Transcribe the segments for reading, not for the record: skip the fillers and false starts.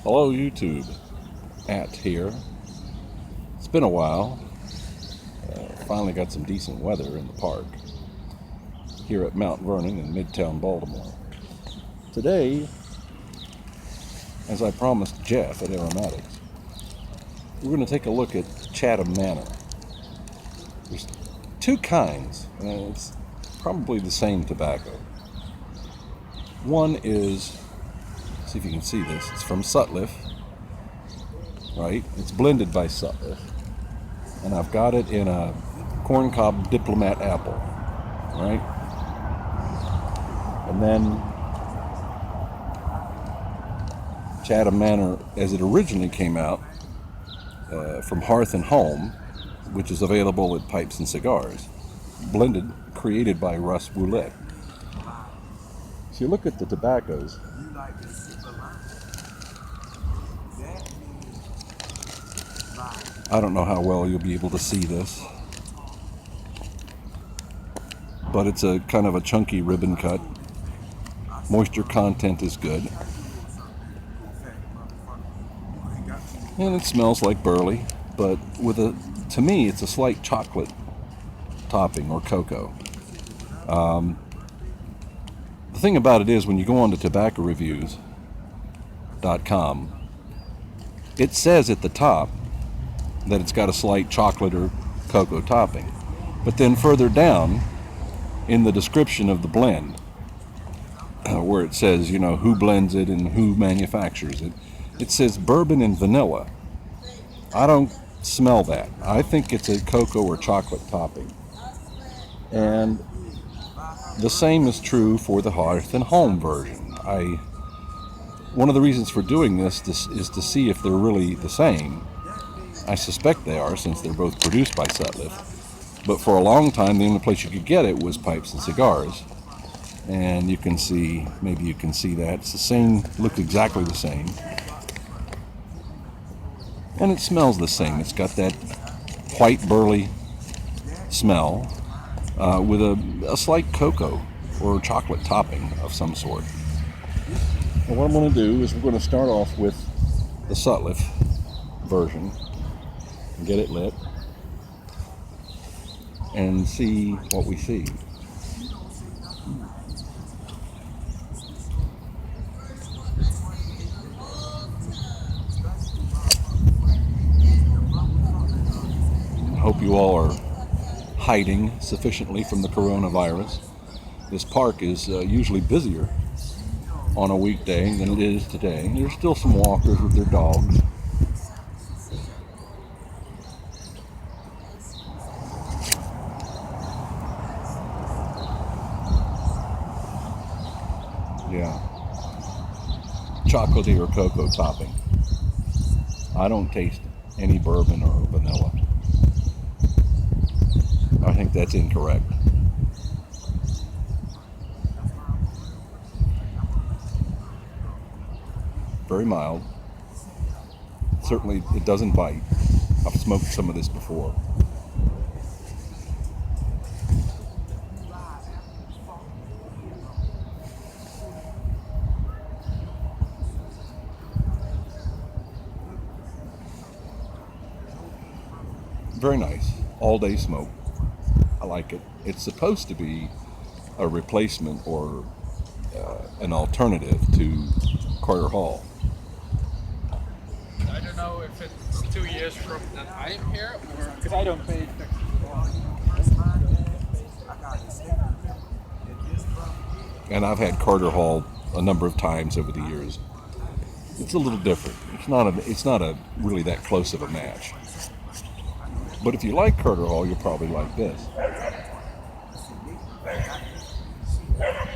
Hello YouTube, At here. It's been a while. Finally got some decent weather in the park here at Mount Vernon in Midtown Baltimore. Today, as I promised Jeff at Aromatics, we're going to take a look at Chatham Manor. There's two kinds, and it's probably the same tobacco. One is, see if you can see this, it's from Sutliff, right? It's blended by Sutliff, and I've got it in a corncob diplomat apple, right? And then Chatham Manor, as it originally came out from Hearth Home, which is available at Pipes and Cigars, blended, created by Russ Roulette. So you look at the tobaccos. I don't know how well you'll be able to see this, but it's a kind of a chunky ribbon cut. Moisture content is good, and it smells like burley, but to me, it's a slight chocolate topping or cocoa. The thing about it is, when you go on to tobaccoreviews.com, it says at the top that it's got a slight chocolate or cocoa topping. But then further down in the description of the blend, where it says, you know, who blends it and who manufactures it, it says bourbon and vanilla. I don't smell that. I think it's a cocoa or chocolate topping. And the same is true for the Hearth and Home version. One of the reasons for doing this is to see if they're really the same. I suspect they are, since they're both produced by Sutliff. But for a long time, the only place you could get it was Pipes and Cigars. And you can see, maybe you can see that. It's the same, look exactly the same. And it smells the same. It's got that white burley smell with a slight cocoa or chocolate topping of some sort. And what I'm going to do is we're going to start off with the Sutliff version and get it lit and see what we see. I hope you all are hiding sufficiently from the coronavirus. This park is usually busier on a weekday than it is today. There's still some walkers with their dogs. Yeah. Chocolatey or cocoa topping. I don't taste any bourbon or vanilla. I think that's incorrect. Very mild. Certainly it doesn't bite. I've smoked some of this before. Very nice. All day smoke. I like it. It's supposed to be a replacement or an alternative to Carter Hall. I don't know if it's 2 years from that I'm here, or because I don't pay taxes. And I've had Carter Hall a number of times over the years. It's a little different. It's not a really that close of a match. But if you like Carter Hall, you'll probably like this.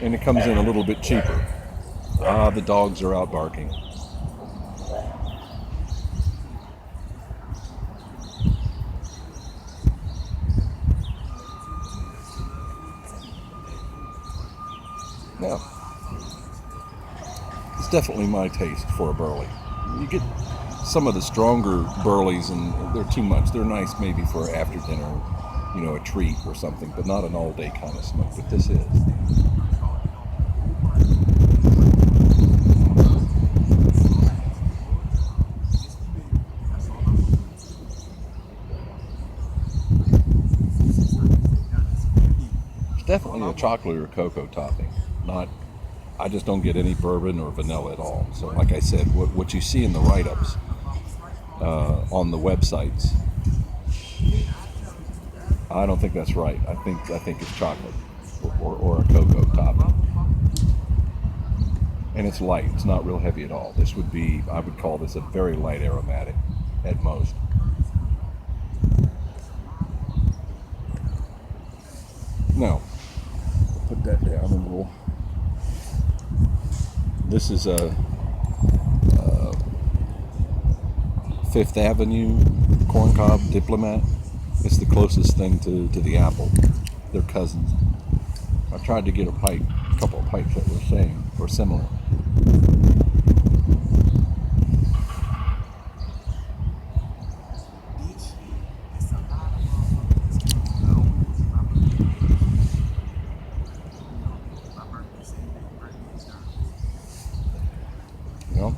And it comes in a little bit cheaper. The dogs are out barking. Now, it's definitely my taste for a burley. You get some of the stronger burleys, and they're too much. They're nice maybe for after dinner, you know, a treat or something, but not an all-day kind of smoke. But this is. chocolate or cocoa topping. I just don't get any bourbon or vanilla at all. So like I said, what you see in the write-ups on the websites, I don't think that's right. I think it's chocolate or a cocoa topping. And it's light. It's not real heavy at all. I would call this a very light aromatic at most. Now, put that down and we'll. This is a Fifth Avenue corncob diplomat. It's the closest thing to the apple. They're cousins. I tried to get a couple of pipes that were similar. You know?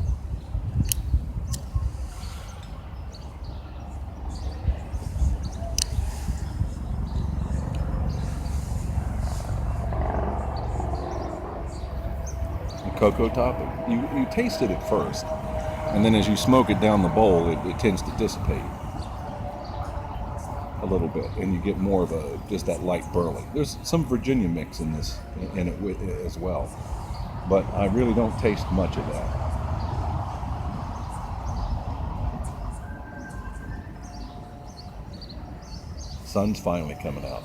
Cocoa topping. You taste it at first, and then as you smoke it down the bowl, it tends to dissipate a little bit, and you get more of just that light burley. There's some Virginia mix in it as well, but I really don't taste much of that. Sun's finally coming out.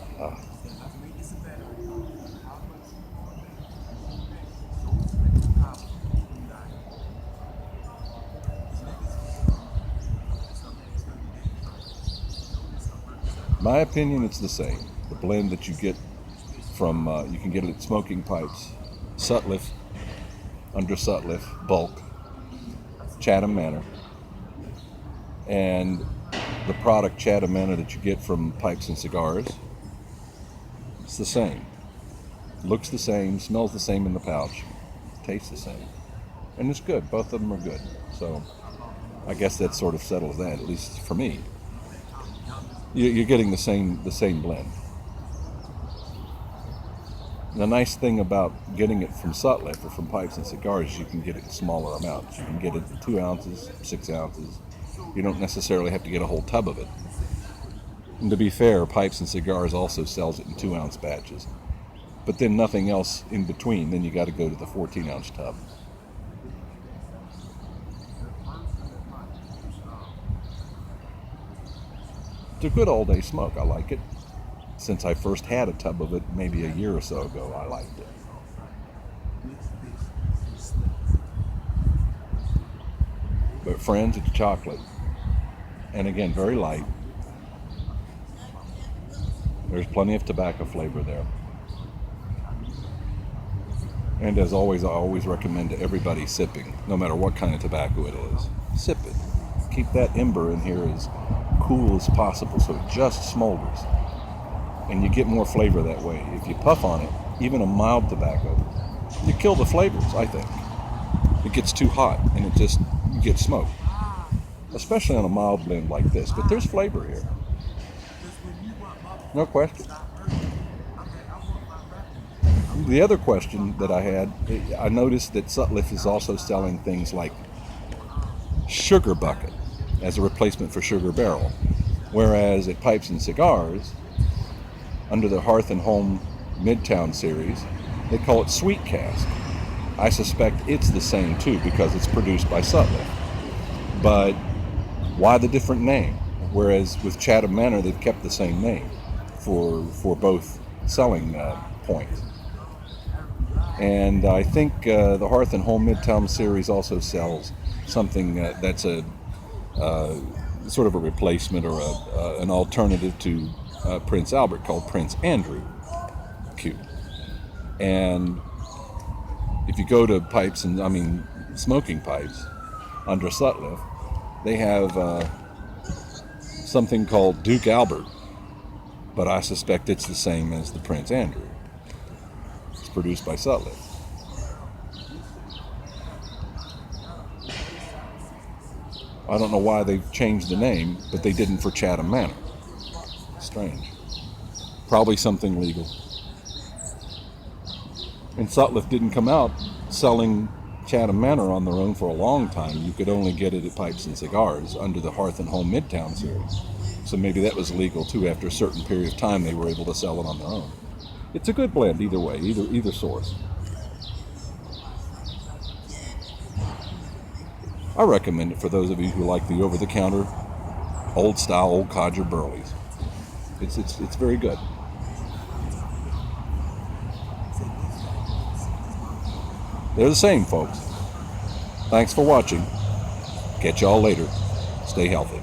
My opinion, it's the same. The blend that you get from, you can get it at SmokingPipes, Sutliff, under Sutliff, bulk, Chatham Manor, and the product Chatham Manor that you get from Pipes and Cigars. It's the same. Looks the same, smells the same in the pouch, tastes the same. And it's good. Both of them are good. So I guess that sort of settles that, at least for me. You're getting the same blend. And the nice thing about getting it from Sutliff or from Pipes and Cigars is you can get it in smaller amounts. You can get it in 2 ounces, 6 ounces. You don't necessarily have to get a whole tub of it. And to be fair, Pipes and Cigars also sells it in 2-ounce batches. But then nothing else in between. Then you got to go to the 14-ounce tub. It's a good all-day smoke. I like it. Since I first had a tub of it maybe a year or so ago, I liked it. But friends, it's chocolate. And again, very light. There's plenty of tobacco flavor there. And as always, I always recommend to everybody sipping, no matter what kind of tobacco it is. Sip it. Keep that ember in here as cool as possible so it just smolders. And you get more flavor that way. If you puff on it, even a mild tobacco, you kill the flavors, I think. It gets too hot and you get smoke. Especially on a mild blend like this. But there's flavor here. No question. The other question that I had, I noticed that Sutliff is also selling things like Sugar Bucket as a replacement for Sugar Barrel. Whereas at Pipes and Cigars, under the Hearth Home Midtown series, they call it Sweet Cask. I suspect it's the same too because it's produced by Sutliff. But why the different name? Whereas with Chatham Manor, they've kept the same name for both selling points. And I think the Hearth Home Midtown series also sells something that's a sort of a replacement or an alternative to Prince Albert called Prince Andrew Q. And if you go to Smoking Pipes under Sutliff, they have something called Duke Albert, but I suspect it's the same as the Prince Andrew. It's produced by Sutliff. I don't know why they've changed the name, but they didn't for Chatham Manor. Strange. Probably something legal. And Sutliff didn't come out selling Chatham Manor on their own for a long time. You could only get it at Pipes and Cigars under the Hearth Home Midtown series. So maybe that was legal too. After a certain period of time, they were able to sell it on their own. It's a good blend either way, either source. I recommend it for those of you who like the over-the-counter, old-style, old codger burleys. It's very good. They're the same, folks. Thanks for watching. Catch y'all later. Stay healthy.